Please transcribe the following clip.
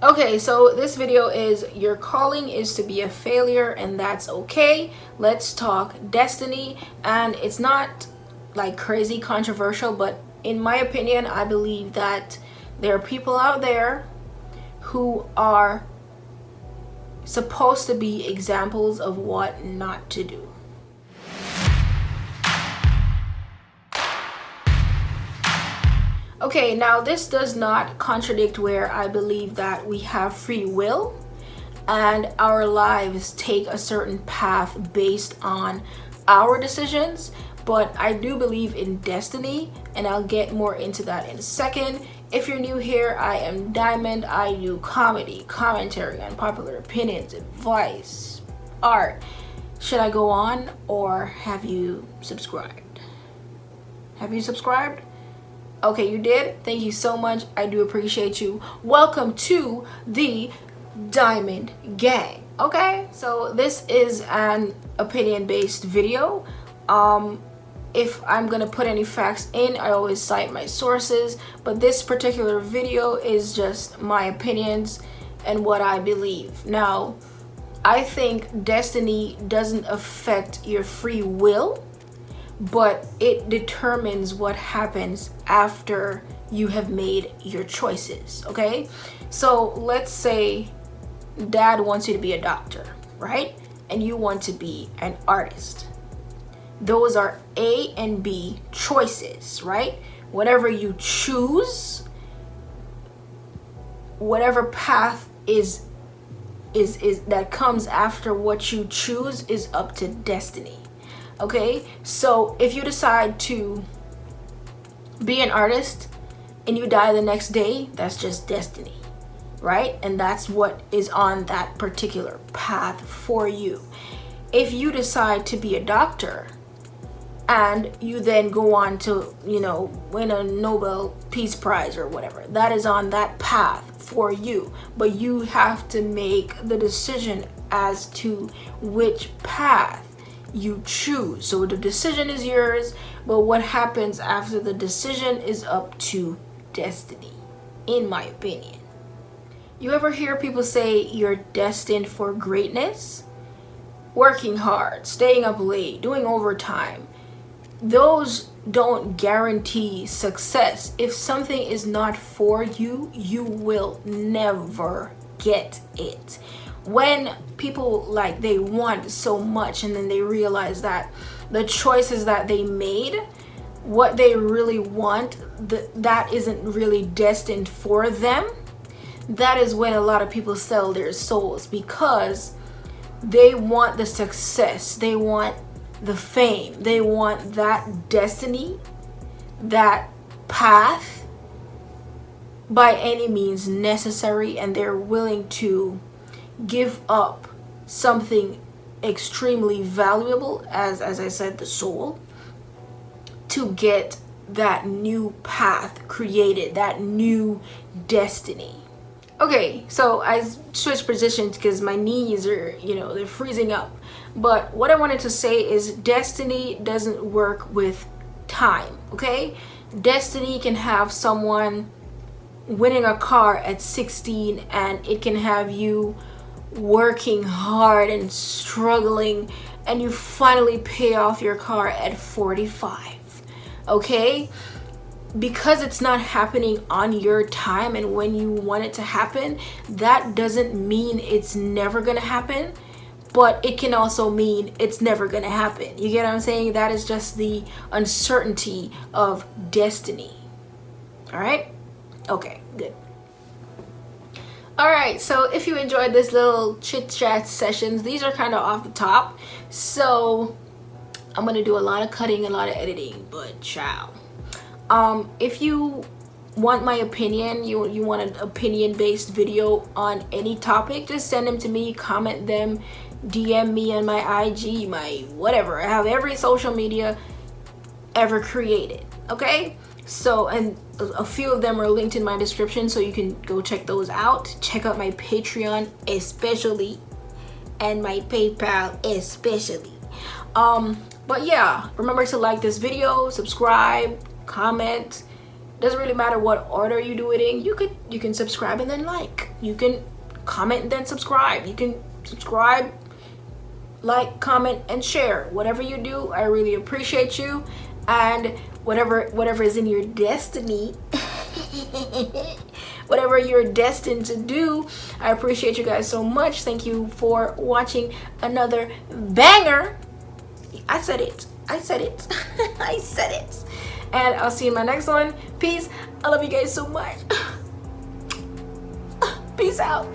Okay, so this video is your calling is to be a failure, and that's okay. Let's talk destiny. And it's not like crazy controversial, but in my opinion, I believe that there are people out there who are supposed to be examples of what not to do. Okay, now this does not contradict where I believe that we have free will and our lives take a certain path based on our decisions, but I do believe in destiny, and I'll get more into that in a second. If you're new here, I am Diamond. I do comedy, commentary, unpopular opinions, advice, art. Should I go on, or have you subscribed? Have you subscribed? Okay, you did. Thank you so much. I do appreciate you. Welcome to the Diamond Gang. Okay, so this is an opinion-based video. If I'm gonna put any facts in, I always cite my sources, but this particular video is just my opinions and what I believe. Now, I think destiny doesn't affect your free will, but it determines what happens after you have made your choices. Okay, so let's say dad wants you to be a doctor, right? And you want to be an artist. Those are A and B choices, right? Whatever you choose, whatever path is that comes after what you choose is up to destiny. Okay, so if you decide to be an artist and you die the next day, that's just destiny, right? And that's what is on that particular path for you. If you decide to be a doctor and you then go on to, win a Nobel Peace Prize or whatever, that is on that path for you. But you have to make the decision as to which path you choose. So the decision is yours, but what happens after the decision is up to destiny, in my opinion. You ever hear people say you're destined for greatness? Working hard, staying up late, doing overtime. Those don't guarantee success. If something is not for you, you will never get it. When people they want so much and then they realize that the choices that they made, what they really want, that isn't really destined for them, that is when a lot of people sell their souls, because they want the success, they want the fame, they want that destiny, that path by any means necessary, and they're willing to give up something extremely valuable, as I said, the soul, to get that new path created, that new destiny. Okay, so I switched positions because my knees are, they're freezing up. But what I wanted to say is destiny doesn't work with time, okay? Destiny can have someone winning a car at 16, and it can have you working hard and struggling, and you finally pay off your car at 45. Okay, because it's not happening on your time and when you want it to happen, that doesn't mean it's never gonna happen, but it can also mean it's never gonna happen. You get what I'm saying? That is just the uncertainty of destiny. All right, okay, good. All right, so if you enjoyed this little chit chat sessions, these are kind of off the top, so I'm gonna do a lot of cutting, a lot of editing, but ciao. If you want my opinion, you want an opinion-based video on any topic, just send them to me, comment them, DM me on my IG, my whatever. I have every social media ever created, okay? So, and a few of them are linked in my description, so you can go check those out. Check out my Patreon especially, and my PayPal especially. But yeah, remember to like this video, subscribe, comment, Doesn't really matter what order you do it in. You can subscribe and then like. You can comment and then subscribe. You can subscribe, like, comment, and share. Whatever you do, I really appreciate you. And whatever is in your destiny, whatever you're destined to do, I appreciate you guys so much. Thank you for watching another banger. I said it. I said it. I said it. And I'll see you in my next one. Peace. I love you guys so much. Peace out.